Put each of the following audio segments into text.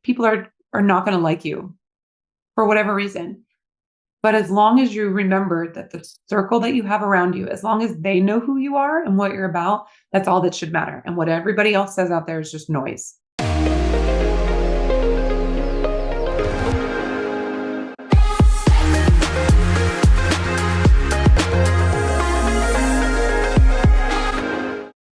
people are not going to like you for whatever reason. But as long as you remember that the circle that you have around you, as long as they know who you are and what you're about, that's all that should matter. And what everybody else says out there is just noise.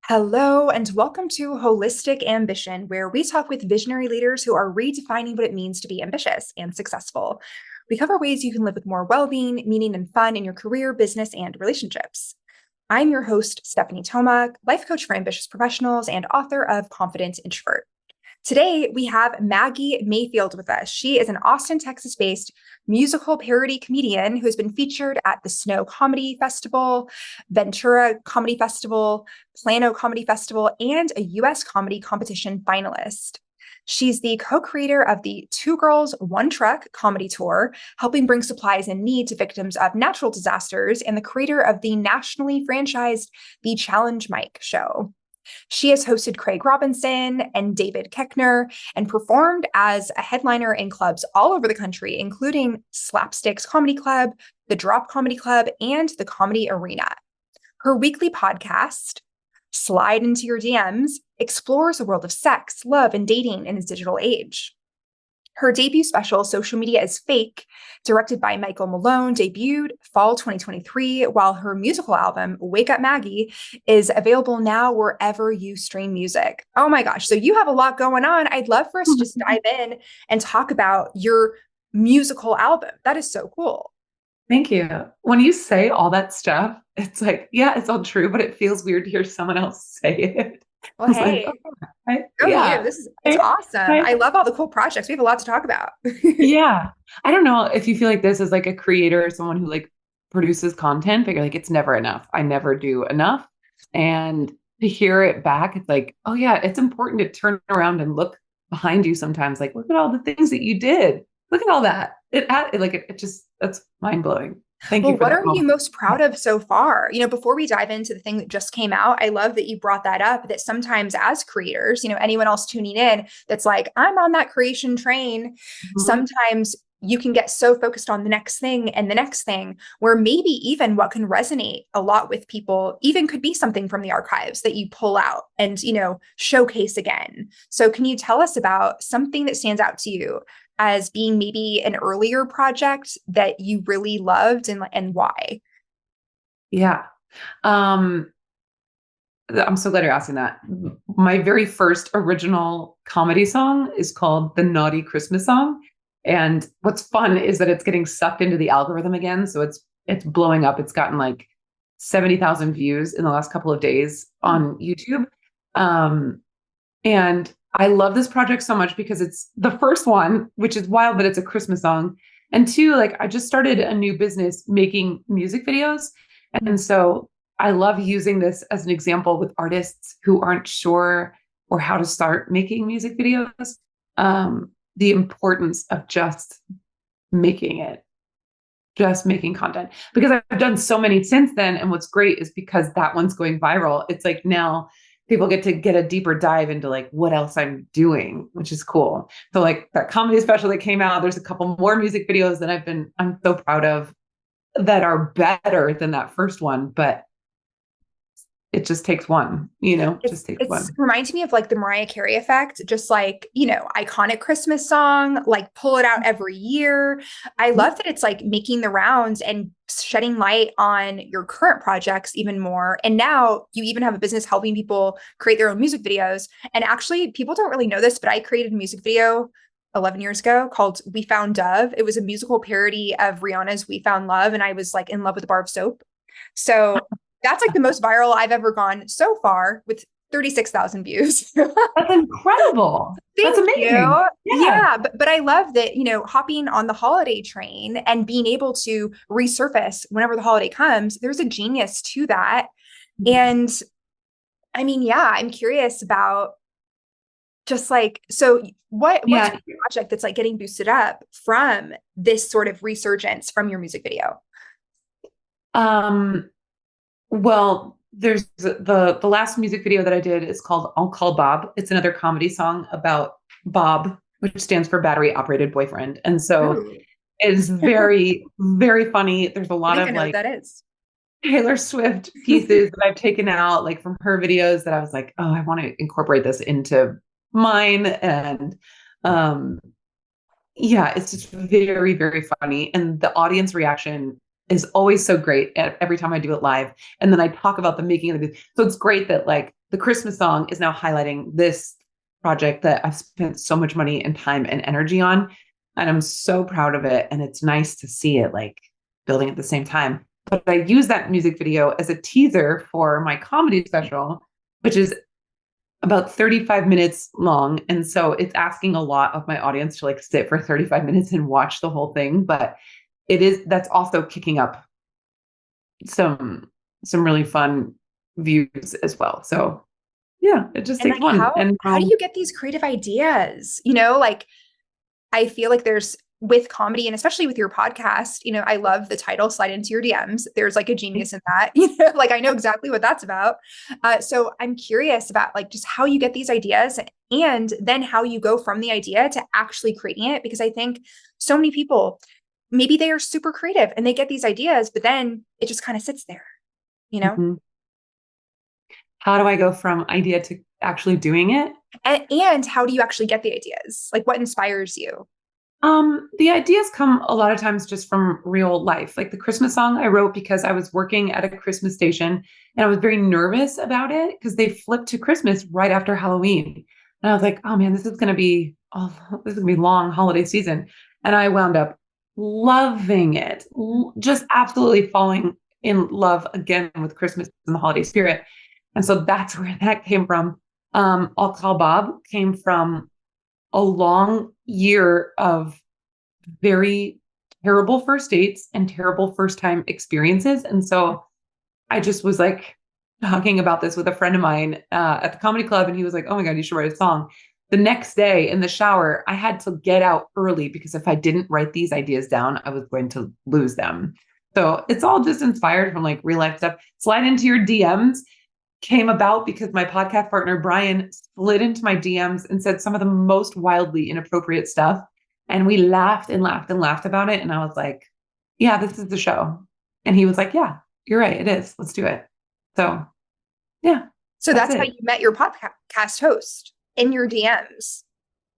Hello, and welcome to Holistic Ambition, where we talk with visionary leaders who are redefining what it means to be ambitious and successful. We cover ways you can live with more well-being, meaning, and fun in your career, business, and relationships. I'm your host, Stephanie Tomac, life coach for ambitious professionals and author of Confident Introvert. Today, we have Maggi Mayfield with us. She is an Austin, Texas-based musical parody comedian who has been featured at the Snow Comedy Festival, Ventura Comedy Festival, Plano Comedy Festival, and a U.S. comedy competition finalist. She's the co-creator of the Two Girls, One Truck comedy tour, helping bring supplies in need to victims of natural disasters, and the creator of the nationally franchised The Challenge Mike show. She has hosted Craig Robinson and David Koechner and performed as a headliner in clubs all over the country, including Slapsticks Comedy Club, the Drop Comedy Club, and the Comedy Arena. Her weekly podcast, Slide Into Your DMs, explores the world of sex, love, and dating in this digital age. Her debut special, Social Media is Fake, directed by Michael Malone, debuted fall 2023, while her musical album, Wake Up Maggie, is available now wherever you stream music. Oh my gosh, so you have a lot going on. I'd love for us to just dive in and talk about your musical album. That is so cool. Thank you. When you say all that stuff, it's like, yeah, it's all true, but it feels weird to hear someone else say it. Well, hey, like, okay, go yeah. you. It's awesome. I love all the cool projects. We have a lot to talk about. Yeah. I don't know if you feel like this as like a creator or someone who like produces content, but you're like, it's never enough. I never do enough. And to hear it back, it's like, oh yeah, it's important to turn around and look behind you sometimes. Like, look at all the things that you did. Look at all that. It just, that's mind blowing. Thank you for What that are you moment. most proud of so far? Before we dive into the thing that just came out, I love that you brought that up, that sometimes as creators, anyone else tuning in that's like, I'm on that creation train. Mhm. Sometimes you can get so focused on the next thing and the next thing, where maybe even what can resonate a lot with people even could be something from the archives that you pull out and, showcase again. So can you tell us about something that stands out to you as being maybe an earlier project that you really loved and why? Yeah. Um, I'm so glad you're asking that. My very first original comedy song is called The Naughty Christmas Song. And what's fun is that it's getting sucked into the algorithm again. So it's blowing up. It's gotten like 70,000 views in the last couple of days on YouTube. And I love this project so much because it's the first one, which is wild that it's a Christmas song. And two, like I just started a new business making music videos. And so I love using this as an example with artists who aren't sure or how to start making music videos. The importance of just making it, just making content, because I've done so many since then. And what's great is because that one's going viral. It's like now people get to get a deeper dive into like what else I'm doing, which is cool. So like that comedy special that came out, there's a couple more music videos that I'm so proud of that are better than that first one, but it just takes one, just takes one. It reminds me of like the Mariah Carey effect, just like, iconic Christmas song, like pull it out every year. I love that it's like making the rounds and shedding light on your current projects even more. And now you even have a business helping people create their own music videos. And actually, people don't really know this, but I created a music video 11 years ago called We Found Dove. It was a musical parody of Rihanna's We Found Love. And I was like in love with the bar of soap. So that's like the most viral I've ever gone so far with 36,000 views. That's incredible. That's Thank amazing. you. Yeah. Yeah, but I love that, hopping on the holiday train and being able to resurface whenever the holiday comes, there's a genius to that. And I mean, yeah, I'm curious about just like, so what's Yeah. your project that's like getting boosted up from this sort of resurgence from your music video? Well, there's the last music video that I did is called I'll Call Bob. It's another comedy song about Bob, which stands for battery operated boyfriend. And so Ooh, it is very, very funny. There's a I lot think I of know what like that is. Taylor Swift pieces that I've taken out like from her videos that I was like, oh, I want to incorporate this into mine. And um, yeah, it's just very, very funny. And the audience reaction is always so great every time I do it live. And then I talk about the making of the, so it's great that like the Christmas song is now highlighting this project that I've spent so much money and time and energy on. And I'm so proud of it. And it's nice to see it like building at the same time. But I use that music video as a teaser for my comedy special, which is about 35 minutes long. And so it's asking a lot of my audience to like sit for 35 minutes and watch the whole thing. But that's also kicking up some really fun views as well. So yeah, it just And takes like one. And how do you get these creative ideas? Like I feel like there's with comedy and especially with your podcast, I love the title Slide Into Your DMs. There's like a genius in that, like I know exactly what that's about. So I'm curious about like just how you get these ideas and then how you go from the idea to actually creating it. Because I think so many people, maybe they are super creative and they get these ideas, but then it just kind of sits there, you know? Mhm. How do I go from idea to actually doing it? And how do you actually get the ideas? Like what inspires you? The ideas come a lot of times just from real life. Like the Christmas song I wrote because I was working at a Christmas station and I was very nervous about it because they flipped to Christmas right after Halloween. And I was like, oh man, this is gonna be long holiday season. And I wound up loving it, just absolutely falling in love again with Christmas and the holiday spirit. And so that's where that came from. I'll Call Bob came from a long year of very terrible first dates and terrible first time experiences. And so I just was like talking about this with a friend of mine at the comedy club. And he was like, oh my God, you should write a song. The next day in the shower, I had to get out early because if I didn't write these ideas down, I was going to lose them. So it's all just inspired from like real life stuff. Slide Into Your DMs came about because my podcast partner, Brian, slid into my DMs and said some of the most wildly inappropriate stuff. And we laughed and laughed and laughed about it. And I was like, yeah, this is the show. And he was like, yeah, you're right. It is. Let's do it. So, yeah, So that's that's how it. you met your podcast host in your DMs.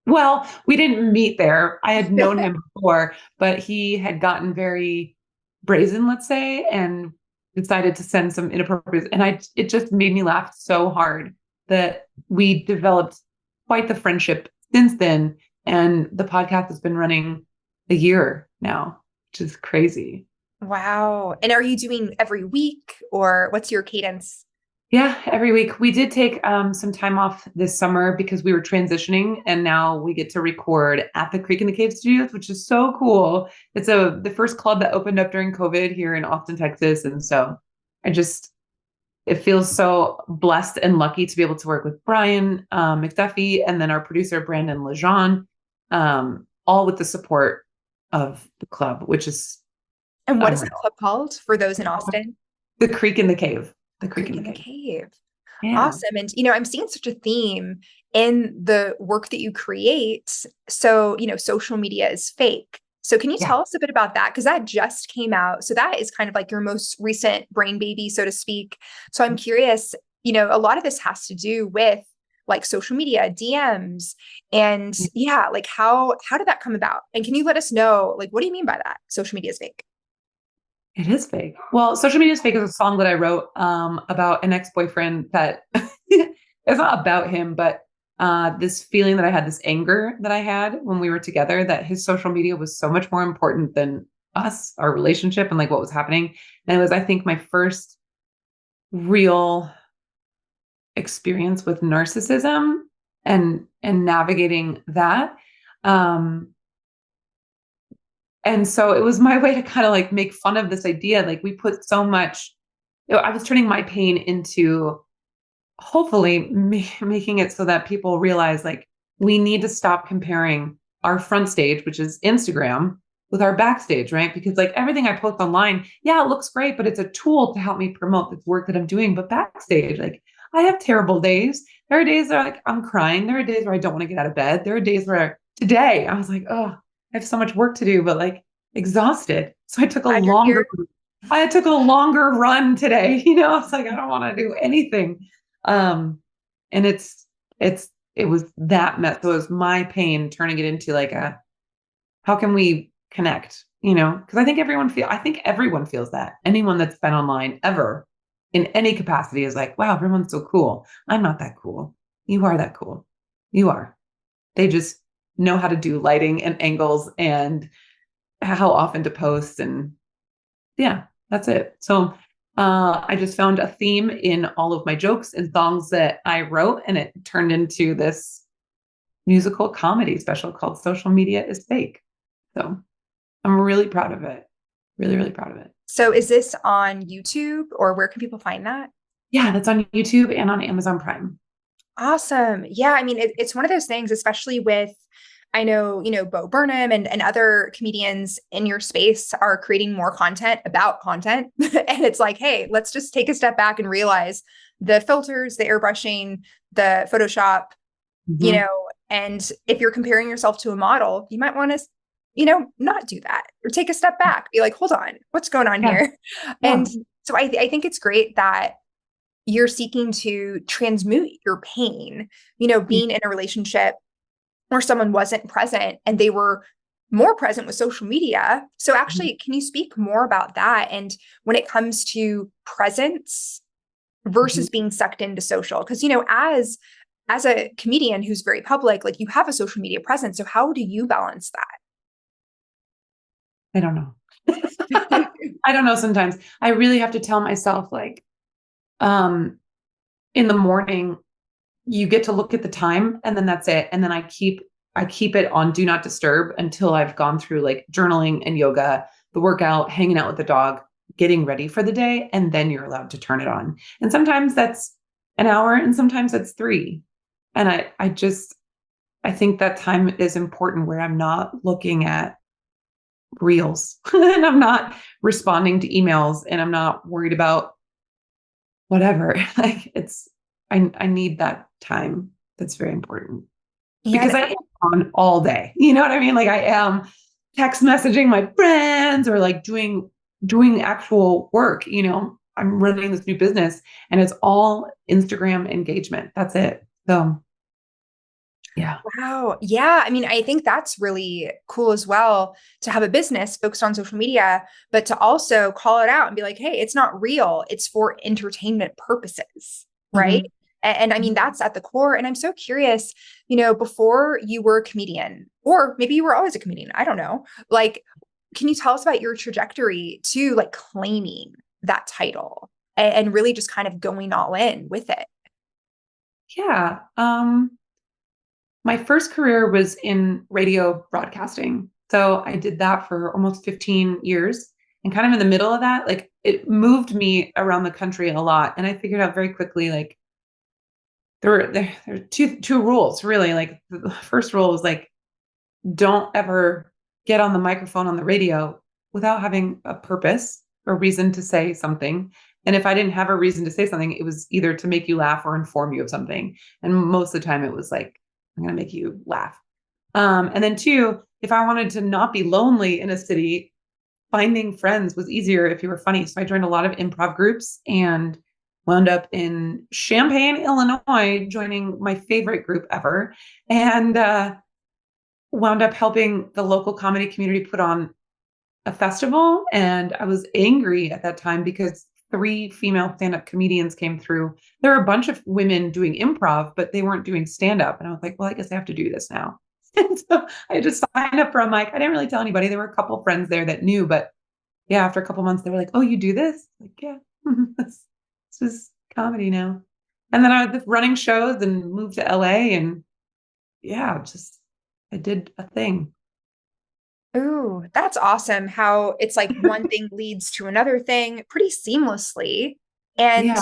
Well, we didn't meet there. I had known him before, but he had gotten very brazen, let's say, and decided to send some inappropriate. And it just made me laugh so hard that we developed quite the friendship since then. And the podcast has been running a year now, which is crazy. Wow. And are you doing every week or what's your cadence? Yeah, every week. We did take some time off this summer because we were transitioning, and now we get to record at the Creek in the Cave Studios, which is so cool. It's the first club that opened up during COVID here in Austin, Texas, and so I just it feels so blessed and lucky to be able to work with Brian McDuffie and then our producer Brandon Lejean, all with the support of the club, which is And what is the unreal. club called for those in Austin? The Creek in the Cave. The Creek in Creek the in the Cave. Cave. Yeah. Awesome. And, I'm seeing such a theme in the work that you create. So, social media is fake. So, can you Yeah. tell us a bit about that? Because that just came out. So, that is kind of like your most recent brain baby, so to speak. So, I'm curious, a lot of this has to do with like social media, DMs, and yeah, like how did that come about? And can you let us know, like, what do you mean by that? Social media is fake. It is fake. Well, Social Media is Fake is a song that I wrote about an ex-boyfriend that it's not about him, but this feeling that I had, this anger that I had when we were together, that his social media was so much more important than us, our relationship, and like what was happening. And it was, I think, my first real experience with narcissism and navigating that. Um, And so it was my way to kind of like make fun of this idea. Like we put so much, I was turning my pain into hopefully making it so that people realize like we need to stop comparing our front stage, which is Instagram, with our backstage, right? Because like everything I post online, yeah, it looks great, but it's a tool to help me promote the work that I'm doing. But backstage, like I have terrible days. There are days that are like I'm crying. There are days where I don't want to get out of bed. There are days where today. I was like, oh, I have so much work to do, but like exhausted. So Glad you're here. I took a longer run today. I was like, I don't want to do anything. Um, and it was that mess. So it was my pain turning it into like how can we connect? Because I think everyone feels that. Anyone that's been online ever in any capacity is like, wow, everyone's so cool. I'm not that cool. You are that cool. You are. They just know how to do lighting and angles and how often to post. And yeah, that's it. So I just found a theme in all of my jokes and songs that I wrote, and it turned into this musical comedy special called Social Media is Fake. So I'm really proud of it. Really, really proud of it. So is this on YouTube or where can people find that? Yeah, that's on YouTube and on Amazon Prime. Awesome. Yeah. I mean, it's one of those things, especially with, I know, Bo Burnham and other comedians in your space are creating more content about content. And it's like, hey, let's just take a step back and realize the filters, the airbrushing, the Photoshop, Mm-hmm. and if you're comparing yourself to a model, you might want to, not do that or take a step back, be like, hold on, what's going on Yeah, here? yeah. And so I think it's great that you're seeking to transmute your pain, being in a relationship where someone wasn't present and they were more present with social media. So actually, can you speak more about that? And when it comes to presence Mm-hmm. versus being sucked into social, because, as a comedian who's very public, like you have a social media presence. So how do you balance I don't know. that? I don't know sometimes. I really have to tell myself like um in the morning you get to look at the time and then that's it. And then I keep it on do not disturb until I've gone through like journaling and yoga, the workout, hanging out with the dog, getting ready for the day, and then you're allowed to turn it on. And sometimes that's an hour and sometimes that's 3. And I think that time is important where I'm not looking at reels and I'm not responding to emails and I'm not worried about whatever. Like I need that time. That's very important Yeah. because I am on all day. You know what I mean? Like I am text messaging my friends or like doing actual work. I'm running this new business and it's all Instagram engagement. That's it. So yeah. Wow. Yeah. I mean, I think that's really cool as well to have a business focused on social media, but to also call it out and be like, hey, it's not real. It's for entertainment purposes. Right. Mhm. And I mean, that's at the core. And I'm so curious, before you were a comedian, or maybe you were always a comedian, I don't know. Like, can you tell us about your trajectory to like claiming that title and really just kind of going all in with it? Yeah. My first career was in radio broadcasting. So I did that for almost 15 years. And kind of in the middle of that, like it moved me around the country a lot. And I figured out very quickly, like there are two rules really. Like the first rule was like, don't ever get on the microphone on the radio without having a purpose or reason to say something. And if I didn't have a reason to say something, it was either to make you laugh or inform you of something. And most of the time it was like, I'm going to make you laugh. And then 2, if I wanted to not be lonely in a city, finding friends was easier if you were funny. So I joined a lot of improv groups and wound up in Champaign, Illinois, joining my favorite group ever. And wound up helping the local comedy community put on a festival. And I was angry at that time because 3 female stand-up comedians came through. There are a bunch of women doing improv, but they weren't doing stand-up. And I was like, well, I guess I have to do this now. And so I just signed up for a mic. I didn't really tell anybody. There were a couple friends there that knew, but yeah, after a couple months, they were like, oh, you do this? Like, yeah, this is comedy now. And then I was running shows and moved to LA and yeah, just I did a thing. Ooh, that's awesome how it's like one thing leads to another thing pretty seamlessly. And Yeah.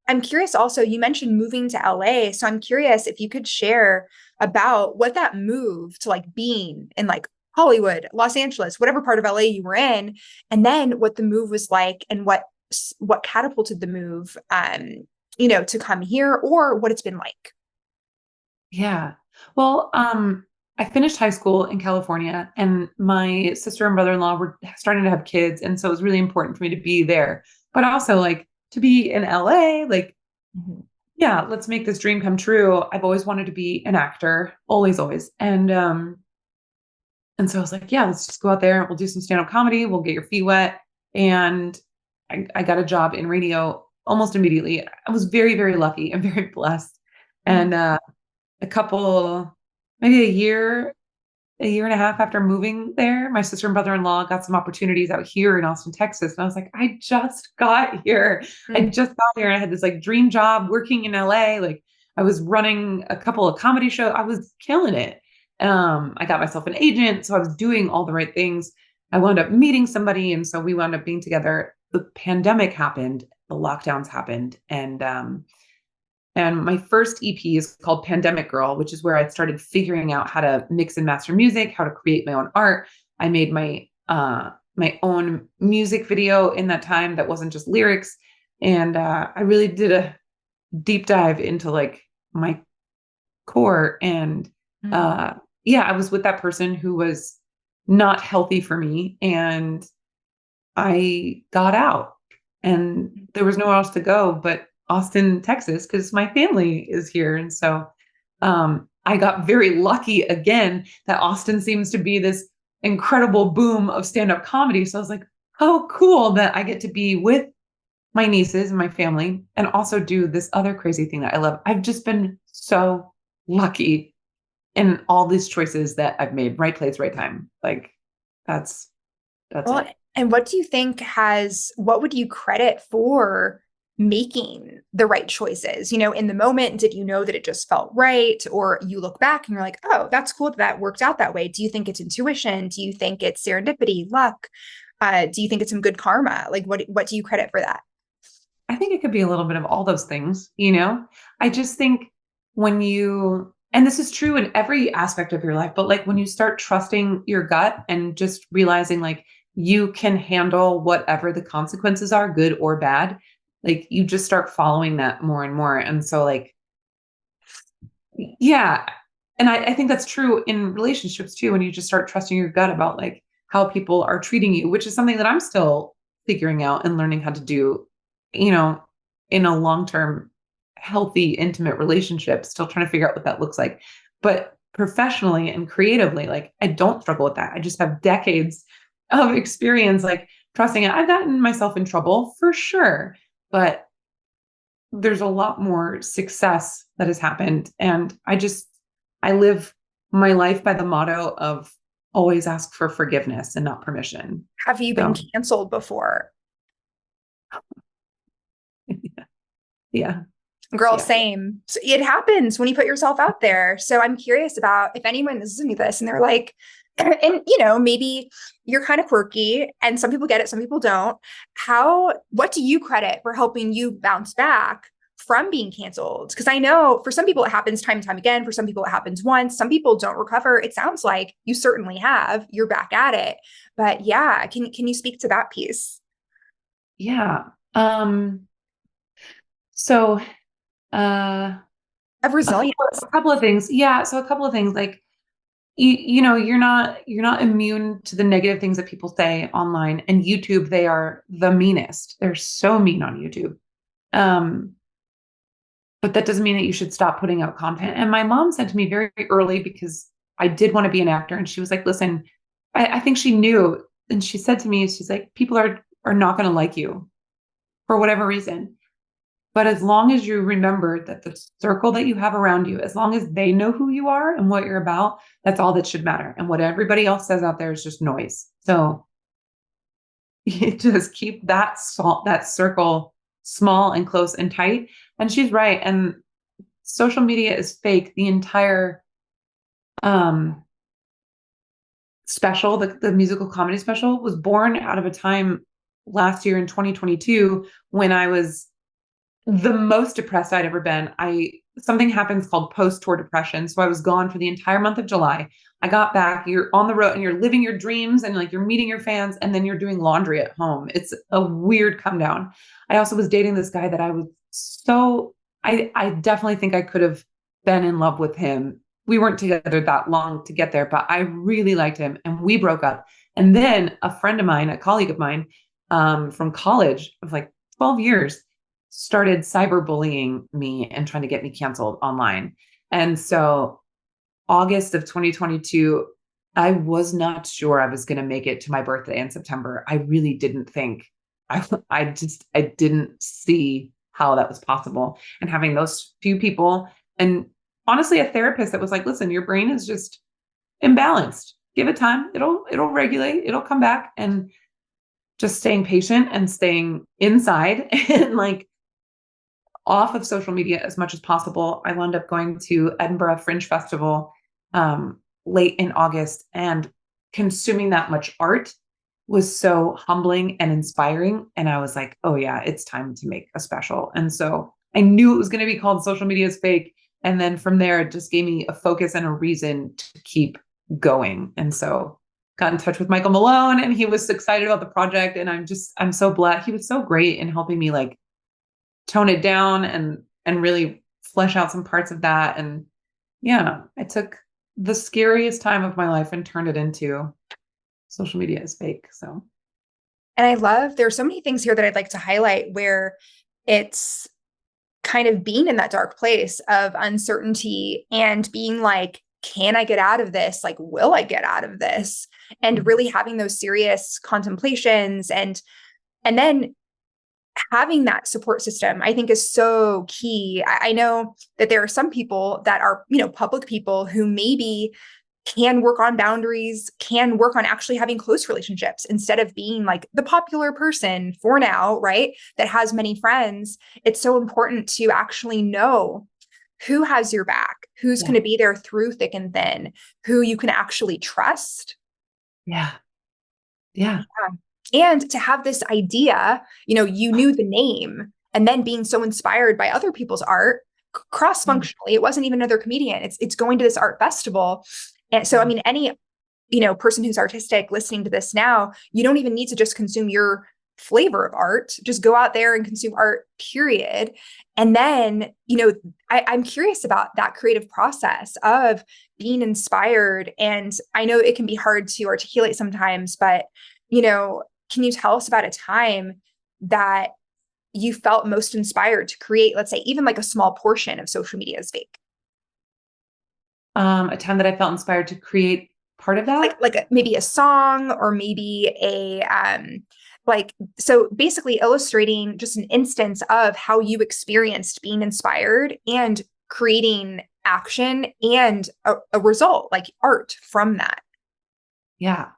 I'm curious also, you mentioned moving to LA. So I'm curious if you could share about what that move to like being in like Hollywood, Los Angeles, whatever part of LA you were in, and then what the move was like and what catapulted the move to come here or what it's been like. Yeah. Well, I finished high school in California, and my sister and brother-in-law were starting to have kids. And so it was really important for me to be there, but also like to be in LA, like, Mhm. yeah, let's make this dream come true. I've always wanted to be an actor, always, always. And so I was like, yeah, let's just go out there. We'll do some stand-up comedy. We'll get your feet wet. And I got a job in radio almost immediately. I was very, very lucky and very blessed. And a couple, maybe a year and a half after moving there, my sister and brother-in-law got some opportunities out here in Austin, Texas. And I was like, I just got here. I Mhm. just got here. And I had this like dream job working in LA. Like I was running a couple of comedy shows. I was killing it. I got myself an agent. So I was doing all the right things. I wound up meeting somebody. And so we wound up being together. The pandemic happened, the lockdowns happened. And my first EP is called Pandemic Girl, which is where I started figuring out how to mix and master music, how to create my own art. I made my own music video in that time that wasn't just lyrics. And I really did a deep dive into like my core. And Mhm. uh, yeah, I was with that person who was not healthy for me. And I got out and there was nowhere else to go but Austin, Texas, because my family is here. And so I got very lucky again that Austin seems to be this incredible boom of stand-up comedy. So I was like, oh, cool that I get to be with my nieces and my family and also do this other crazy thing that I love. I've just been so lucky in all these choices that I've made. Right place, right time. Like that's that's Well, it. and what do you think what would you credit for making the right choices? In the moment, did you know that it just felt right? Or you look back and you're like, oh, that's cool that that worked out that way. Do you think it's intuition? Do you think it's serendipity, luck? Do you think it's some good karma? Like, what do you credit for that? I think it could be a little bit of all those things, you know? I just think when you, and this is true in every aspect of your life, but like when you start trusting your gut and just realizing like you can handle whatever the consequences are, good or bad, like you just start following that more and more. And so, like, yeah. And I think that's true in relationships too, when you just start trusting your gut about like how people are treating you, which is something that I'm still figuring out and learning how to do, you know, in a long-term, healthy, intimate relationship, still trying to figure out what that looks like. But professionally and creatively, like I don't struggle with that. I just have decades of experience, like trusting it. I've gotten myself in trouble for sure, but there's a lot more success that has happened. And I live my life by the motto of always ask for forgiveness and not permission. Have you been So, canceled before? yeah, Girl, yeah. same. So it happens when you put yourself out there. So I'm curious about if anyone is listening to this and they're like, and maybe you're kind of quirky and some people get it, some people don't. What do you credit for helping you bounce back from being canceled? Because I know for some people it happens time and time again. For some people it happens once. Some people don't recover. It sounds like you certainly have. You're back at it. But yeah, can you speak to that piece? Yeah. Um, so uh Of resilience. a couple of things. Yeah. So a couple of things like you know, you're not immune to the negative things that people say online and YouTube, they are the meanest. They're so mean on YouTube. Um, but that doesn't mean that you should stop putting out content. And my mom said to me very early, because I did want to be an actor, and she was like, listen, I think she knew. And she said to me, she's like, people are not going to like you for whatever reason. But as long as you remember that the circle that you have around you, as long as they know who you are and what you're about, that's all that should matter. And what everybody else says out there is just noise. So you just keep that circle small and close and tight. And she's right. And social media is fake. The entire um special, the musical comedy special, was born out of a time last year in 2022 when I was the most depressed I'd ever been. I Something happens called post-tour depression. So I was gone for the entire month of July. I got back, you're on the road and you're living your dreams and like you're meeting your fans and then you're doing laundry at home. It's a weird come down. I also was dating this guy that I definitely think I could have been in love with him we weren't together that long to get there, but I really liked him and we broke up. And then a friend of mine, a colleague of mine, from college of like 12 years, started cyberbullying me and trying to get me canceled online. And so August of 2022, I was not sure I was going to make it to my birthday in September. I really didn't think. I didn't see how that was possible. And having those few people, and honestly, a therapist that was like, listen, your brain is just imbalanced. Give it time. It'll regulate. It'll come back. And just staying patient and staying inside and like off of social media as much as possible. I wound up going to Edinburgh Fringe Festival late in August, and consuming that much art was so humbling and inspiring. And I was like, oh yeah, it's time to make a special. And so I knew it was going to be called Social Media is Fake. And then from there, it just gave me a focus and a reason to keep going. And so got in touch with Michael Malone, and he was excited about the project. And I'm so blessed. He was so great in helping me like tone it down and really flesh out some parts of that. And yeah, I took the scariest time of my life and turned it into Social Media is Fake. So, and I love, there are so many things here that I'd like to highlight where it's kind of being in that dark place of uncertainty and being like, can I get out of this? Like, will I get out of this? And really having those serious contemplations, and then having that support system, I think, is so key. I know that there are some people that are, public people who maybe can work on boundaries, can work on actually having close relationships instead of being like the popular person for now, right? That has many friends. It's so important to actually know who has your back, who's going to be there through thick and thin, who you can actually trust. Yeah. Yeah. And to have this idea, you knew the name, and then being so inspired by other people's art cross-functionally. It wasn't even another comedian. It's going to this art festival. And so, I mean, any, person who's artistic listening to this now, you don't even need to just consume your flavor of art. Just go out there and consume art, period. And then, I'm curious about that creative process of being inspired. And I know it can be hard to articulate sometimes, but, can you tell us about a time that you felt most inspired to create, let's say, even like a small portion of Social Media is Fake? A time that I felt inspired to create part of that? Like maybe a song, or maybe so basically illustrating just an instance of how you experienced being inspired and creating action and a result, like art from that. Yeah.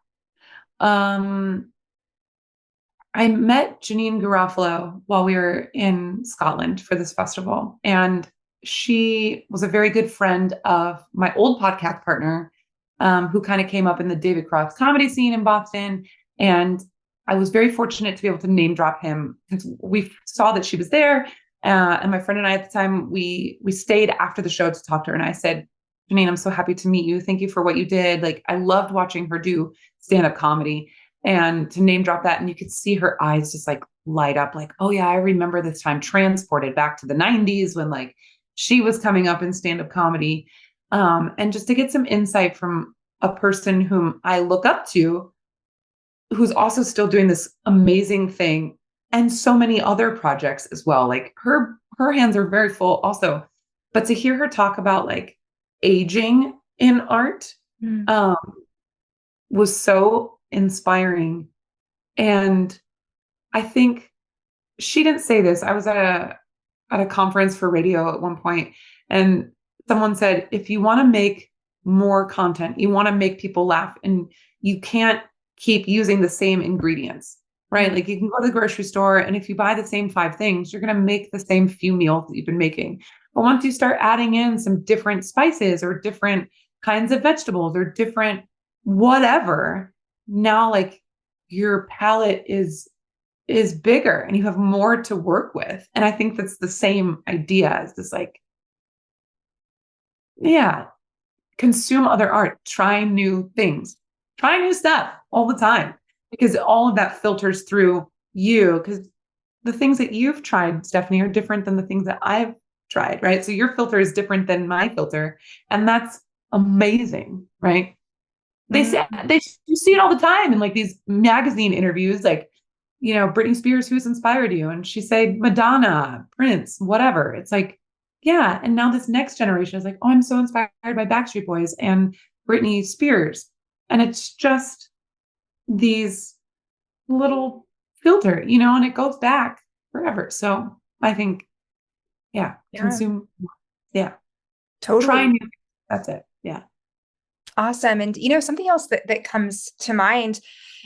I met Janine Garofalo while we were in Scotland for this festival, and she was a very good friend of my old podcast partner, who kind of came up in the David Cross comedy scene in Boston. And I was very fortunate to be able to name drop him because we saw that she was there. And my friend and I at the time, we stayed after the show to talk to her. And I said, Janine, I'm so happy to meet you. Thank you for what you did. Like, I loved watching her do stand-up comedy, and to name drop that. And you could see her eyes just like light up like, oh yeah, I remember this time, transported back to the 90s when like she was coming up in stand-up comedy. And just to get some insight from a person whom I look up to, who's also still doing this amazing thing and so many other projects as well. Like her hands are very full also, but to hear her talk about like aging in art, was so inspiring. And I think she didn't say this. I was at a conference for radio at one point, and someone said, if you want to make more content, you want to make people laugh, and you can't keep using the same ingredients, right? Like you can go to the grocery store, and if you buy the same 5 things, you're going to make the same few meals that you've been making. But once you start adding in some different spices or different kinds of vegetables or different whatever, now like your palette is bigger and you have more to work with. And I think that's the same idea as this, like, yeah, consume other art, try new things, try new stuff all the time, because all of that filters through you, because the things that you've tried, Stephanie, are different than the things that I've tried, right? So your filter is different than my filter. And that's amazing, right? They say Mm. you see it all the time in like these magazine interviews, like, Britney Spears, who's inspired you? And she said Madonna, Prince, whatever. It's like, yeah. And now this next generation is like, oh, I'm so inspired by Backstreet Boys and Britney Spears. And it's just these little filter, and it goes back forever. So I think, yeah, Yeah, consume, yeah, try totally. new things. That's it. Yeah. Awesome. And something else that comes to mind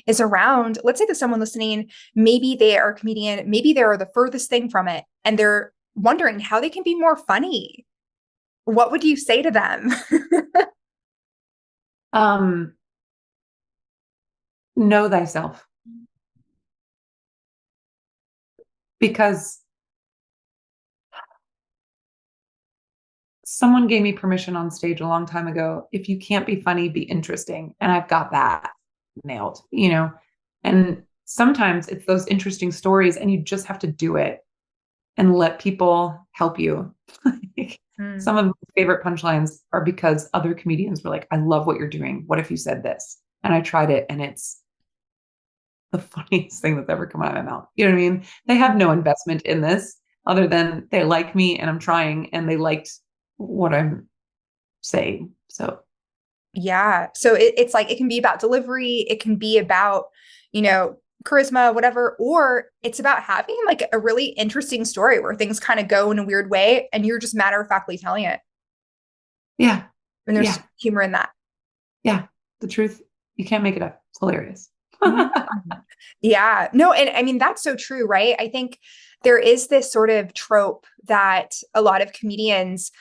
is around, let's say that someone listening, maybe they are a comedian, maybe they're the furthest thing from it, and they're wondering how they can be more funny. What would you say to them? Um, know thyself, because someone gave me permission on stage a long time ago. If you can't be funny, be interesting. And I've got that nailed. And sometimes it's those interesting stories and you just have to do it and let people help you. Mm. Some of my favorite punchlines are because other comedians were like, I love what you're doing. What if you said this? And I tried it and it's the funniest thing that's ever come out of my mouth. You know what I mean? They have no investment in this other than they like me and I'm trying and they liked what I'm saying. So Yeah. So it's like it can be about delivery, it can be about, charisma, whatever, or it's about having like a really interesting story where things kind of go in a weird way and you're just matter of factly telling it. yeah, And there's yeah, humor in that. yeah. The truth, you can't make it up. It's hilarious. Mhm. Yeah. No, and I mean, that's so true, right? I think there is this sort of trope that a lot of comedians,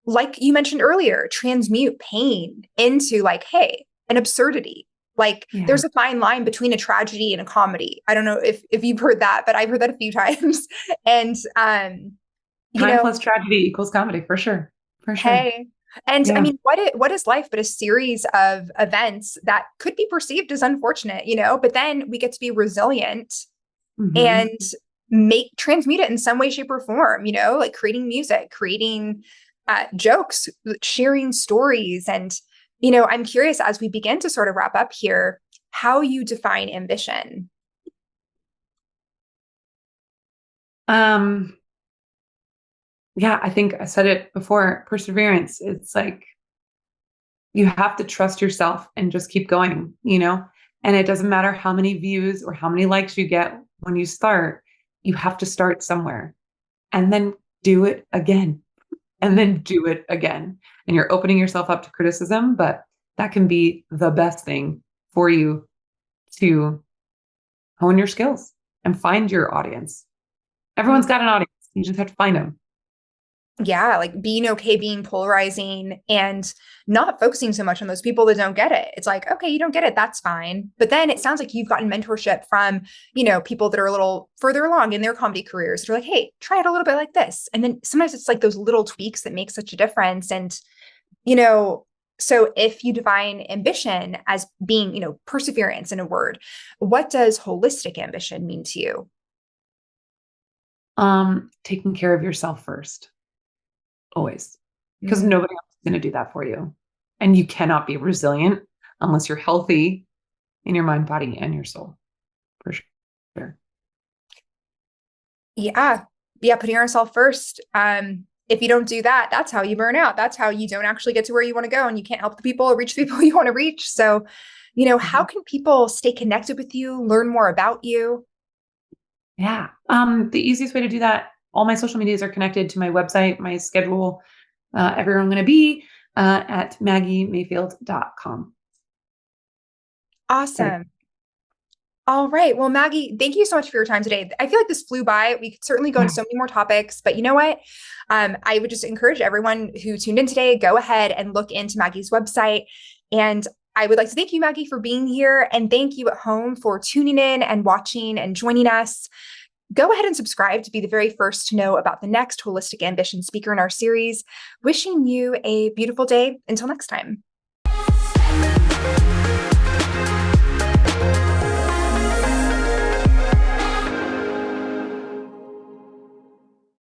like you mentioned earlier, transmute pain into like, hey, an absurdity. Like Yeah. there's a fine line between a tragedy and a comedy. I don't know if you've heard that, but I've heard that a few times. And you Time know, plus tragedy equals comedy for sure. For sure. hey, and I Yeah. mean, what is life but a series of events that could be perceived as unfortunate, but then we get to be resilient Mm-hmm. and make transmute it in some way, shape, or form, like creating music, creating jokes, sharing stories. And, I'm curious as we begin to sort of wrap up here, how you define ambition. Um, yeah, I think I said it before, perseverance. It's like you have to trust yourself and just keep going. And it doesn't matter how many views or how many likes you get when you start, you have to start somewhere and then do it again and then do it again. And you're opening yourself up to criticism, but that can be the best thing for you to hone your skills and find your audience. Everyone's got an audience. You just have to find them. Yeah, like being okay being polarizing and not focusing so much on those people that don't get it. It's like, okay, you don't get it, that's fine. But then it sounds like you've gotten mentorship from, people that are a little further along in their comedy careers. They're like, hey, try it a little bit like this. And then sometimes it's like those little tweaks that make such a difference. And, you know, so if you define ambition as being, perseverance in a word, what does holistic ambition mean to you? Taking care of yourself first, always, because Mm. nobody else is going to do that for you. And you cannot be resilient unless you're healthy in your mind, body, and your soul, for sure. Yeah. Yeah. Putting yourself first. If you don't do that, that's how you burn out. That's how you don't actually get to where you want to go and you can't help the people or reach the people you want to reach. So, how Mhm. can people stay connected with you, learn more about you? Yeah. The easiest way to do that, all my social medias are connected to my website, my schedule, everywhere I'm going to be at maggiemayfield.com. Awesome. All right. Well, Maggie, thank you so much for your time today. I feel like this flew by. We could certainly go Yeah. into so many more topics, but you know what? I would just encourage everyone who tuned in today, go ahead and look into Maggie's website. And I would like to thank you, Maggie, for being here. And thank you at home for tuning in and watching and joining us. Go ahead and subscribe to be the very first to know about the next Holistic Ambition speaker in our series. Wishing you a beautiful day. Until next time.